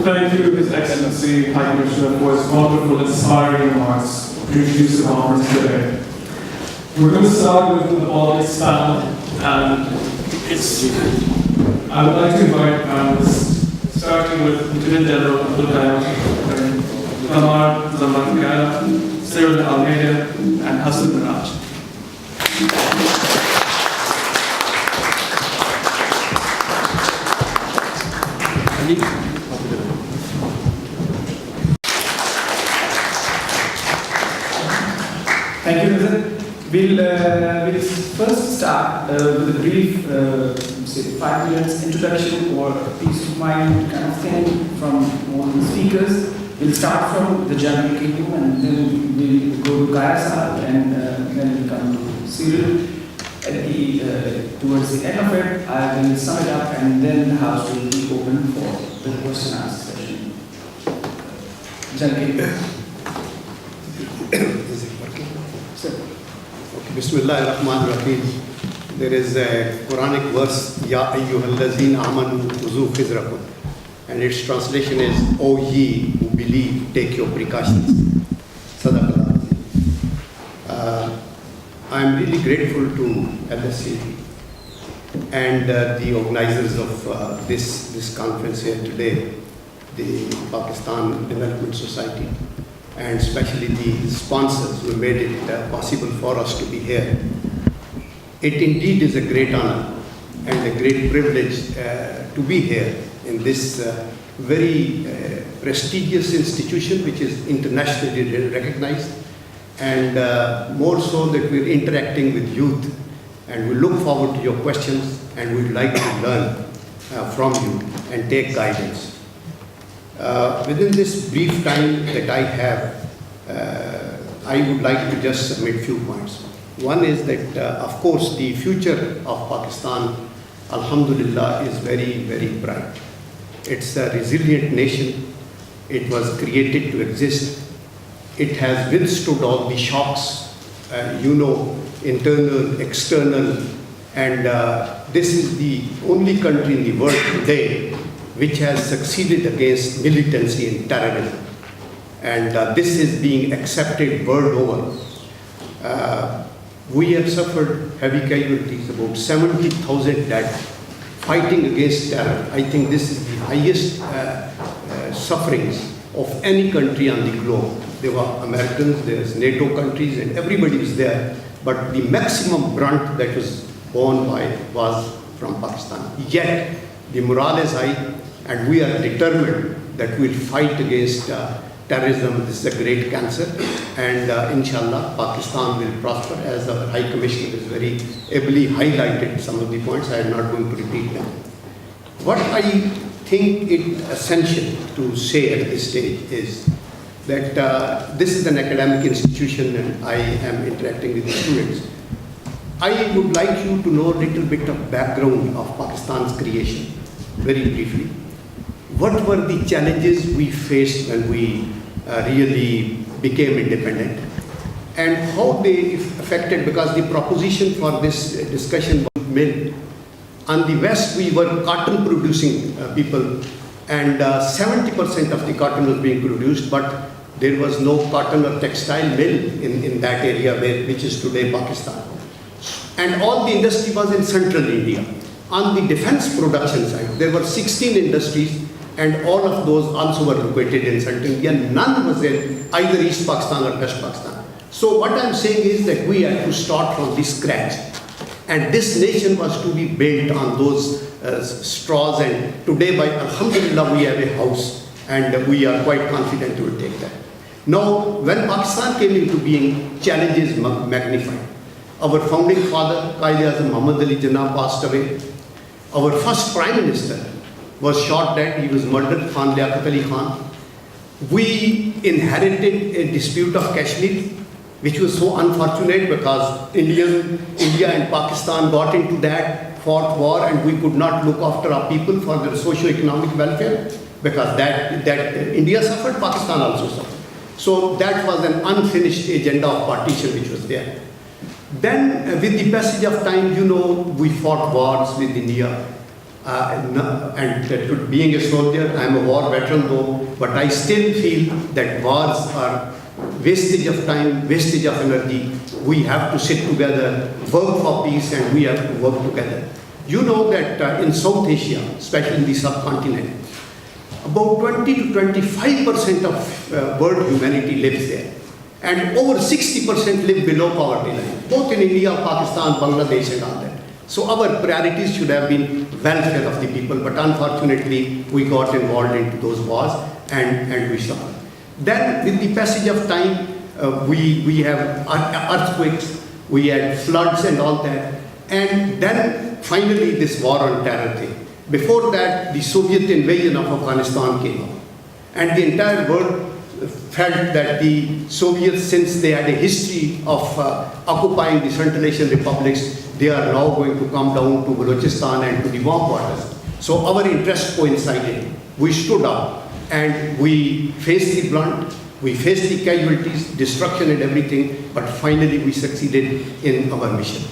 Thank you, His Excellency, High Commissioner, for his wonderful, inspiring remarks to introduce the conference today. We're going to start with the politics panel, and I would like to invite panelists, starting with Lieutenant General Abdul Qayyum, Kamar Zalmakaya, Cyril Almeida, and Hassan Minaj. Thank you, Nizam. We'll first start with a brief, say 5 minutes introduction or peace of mind kind of thing from all the speakers. We'll start from the General Qayyum and then we'll go to Kaya Sahab and then we'll come to Cyril. Towards the end of it, I will sum it up and then the house will be open for the question and answer session. General Qayyum. Is it working? Okay. Bismillahirrahmanirrahim. There is a Quranic verse, Ya ayyuhallazina amanu uzu khizrakum. And its translation is, O ye who believe, take your precautions. Sadaqallah. I am really grateful to LSC and the organizers of this conference here today, the Pakistan Development Society, and especially the sponsors who made it possible for us to be here. It indeed is a great honor and a great privilege to be here in this very prestigious institution which is internationally recognized, and more so that we're interacting with youth, and we look forward to your questions and we'd like to learn from you and take guidance. Within this brief time that I have, I would like to just submit a few points. One is that, of course, the future of Pakistan, alhamdulillah, is very, very bright. It's a resilient nation. It was created to exist. It has withstood all the shocks, internal, external, and this is the only country in the world today which has succeeded against militancy and terrorism. And this is being accepted world over. We have suffered heavy casualties, about 70,000 dead, fighting against terror. I think this is the highest sufferings of any country on the globe. There were Americans, there's NATO countries, and everybody was there. But the maximum brunt that was borne by was from Pakistan. Yet, the morale is high, and we are determined that we'll fight against terrorism. This is a great cancer, and inshallah, Pakistan will prosper, as our High Commissioner has very ably highlighted some of the points. I am not going to repeat them. What I think it essential to say at this stage is that this is an academic institution and I am interacting with the students. I would like you to know a little bit of background of Pakistan's creation, very briefly. What were the challenges we faced when we really became independent, and how they affected, because the proposition for this discussion was made. On the West, we were cotton producing people, and 70% of the cotton was being produced, but there was no cotton or textile mill in that area which is today Pakistan. And all the industry was in central India. On the defense production side, there were 16 industries, and all of those also were located in central India. None was in either East Pakistan or West Pakistan. So what I'm saying is that we had to start from the scratch. And this nation was to be built on those straws, and today, by alhamdulillah, we have a house, and we are quite confident to take that. Now, when Pakistan came into being, challenges magnified. Our founding father, Qaid-e-Azam Muhammad Ali Jinnah, passed away. Our first Prime Minister was shot dead. He was murdered, Khan Liaquat Ali Khan. We inherited a dispute of Kashmir, which was so unfortunate because India and Pakistan got into that, fought war, and we could not look after our people for their socio-economic welfare, because that India suffered, Pakistan also suffered. So that was an unfinished agenda of partition which was there. Then with the passage of time, we fought wars with India. And being a soldier, I'm a war veteran though, but I still feel that wars are wastage of time, wastage of energy. We have to sit together, work for peace, and we have to work together. You know that in South Asia, especially in the subcontinent, about 20 to 25% of world humanity lives there. And over 60% live below poverty line, both in India, Pakistan, Bangladesh and all that. So our priorities should have been welfare of the people, but unfortunately we got involved into those wars and we suffered. Then with the passage of time, we have earthquakes, we had floods and all that. And then finally this war on terror thing. Before that, the Soviet invasion of Afghanistan came up. And the entire world felt that the Soviets, since they had a history of occupying the Central Asian republics, they are now going to come down to Balochistan and to the warm waters. So our interests coincided. We stood up and we faced the brunt, we faced the casualties, destruction and everything, but finally we succeeded in our mission.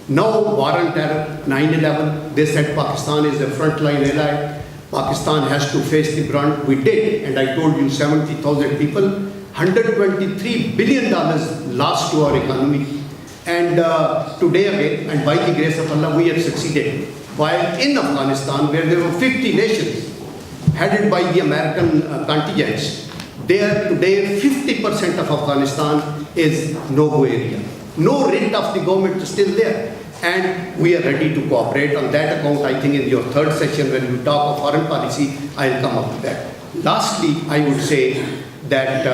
Now, war on terror, 9/11, they said Pakistan is a frontline ally. Pakistan has to face the brunt. We did, and I told you 70,000 people, $123 billion lost to our economy. And today again, and by the grace of Allah, we have succeeded. While in Afghanistan, where there were 50 nations headed by the American contingents, there today 50% of Afghanistan is no-go area. No rent of the government is still there. And we are ready to cooperate. On that account, I think in your third session, when you talk of foreign policy, I'll come up with that. Lastly, I would say that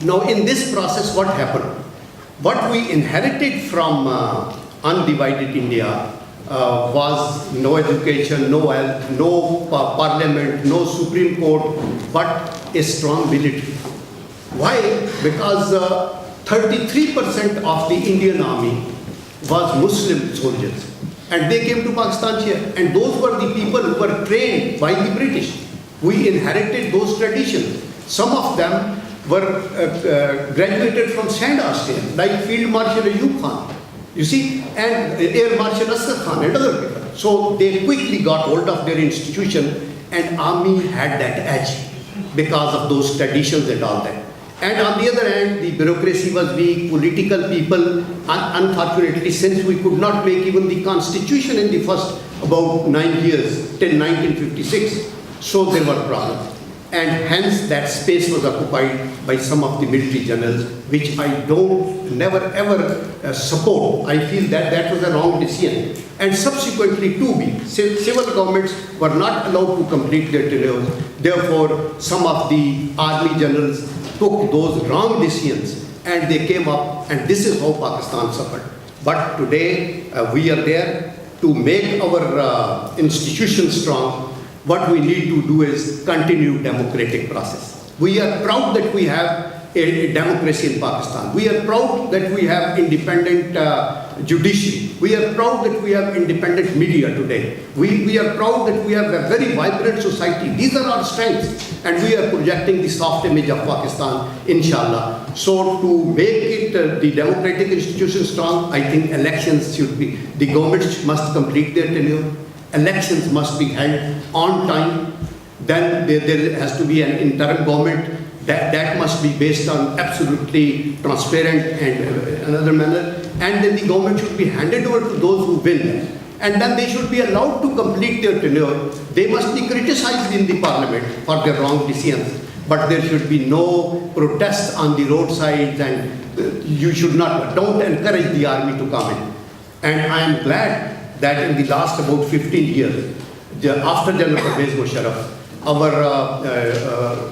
now in this process, what happened? What we inherited from undivided India was no education, no health, no parliament, no Supreme Court, but a strong military. Why? Because 33% of the Indian army was Muslim soldiers. And they came to Pakistan here. And those were the people who were trained by the British. We inherited those traditions. Some of them were graduated from Sandhurst here, like Field Marshal Ayub Khan, you see, and Air Marshal Asad Khan and other people. So they quickly got hold of their institution, and army had that edge because of those traditions and all that. And on the other hand, the bureaucracy was weak, political people, unfortunately, since we could not make even the constitution in the first about 9 years, till 1956, so there were problems. And hence that space was occupied by some of the military generals, which I never ever support. I feel that that was a wrong decision. And subsequently, civil governments were not allowed to complete their tenures. Therefore, some of the army generals took those wrong decisions and they came up, and this is how Pakistan suffered. But today, we are there to make our institutions strong. What we need to do is continue democratic process. We are proud that we have a democracy in Pakistan. We are proud that we have independent judiciary. We are proud that we have independent media today. We are proud that we have a very vibrant society. These are our strengths, and we are projecting the soft image of Pakistan, inshallah. So to make it the democratic institutions strong, I think elections should be, the governments must complete their tenure. Elections must be held on time. Then there has to be an interim government that must be based on absolutely transparent and another manner. And then the government should be handed over to those who win. And then they should be allowed to complete their tenure. They must be criticized in the parliament for their wrong decisions. But there should be no protest on the roadsides, and you should not, don't encourage the army to come in. And I am glad that in the last about 15 years, after General Pervez Musharraf, our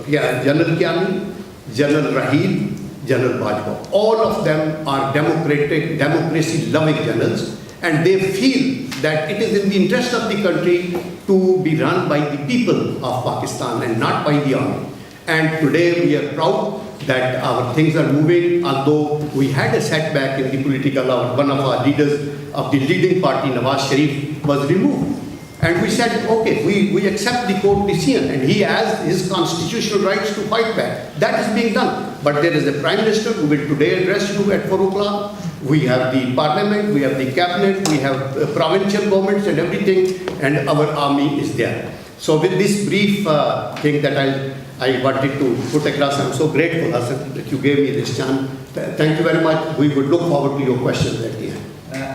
General Kiani, General Rahil, General Bajwa, all of them are democracy-loving generals, and they feel that it is in the interest of the country to be run by the people of Pakistan and not by the army. And today we are proud that our things are moving, although we had a setback in the political, one of our leaders of the leading party, Nawaz Sharif, was removed. And we said, okay, we accept the court decision, and he has his constitutional rights to fight back. That is being done. But there is a Prime Minister who will today address you at 4 o'clock. We have the parliament, we have the cabinet, we have provincial governments and everything, and our army is there. So with this brief thing that I wanted to put across, I'm so grateful, Hassan, that you gave me this chance. Thank you very much. We would look forward to your questions at the end.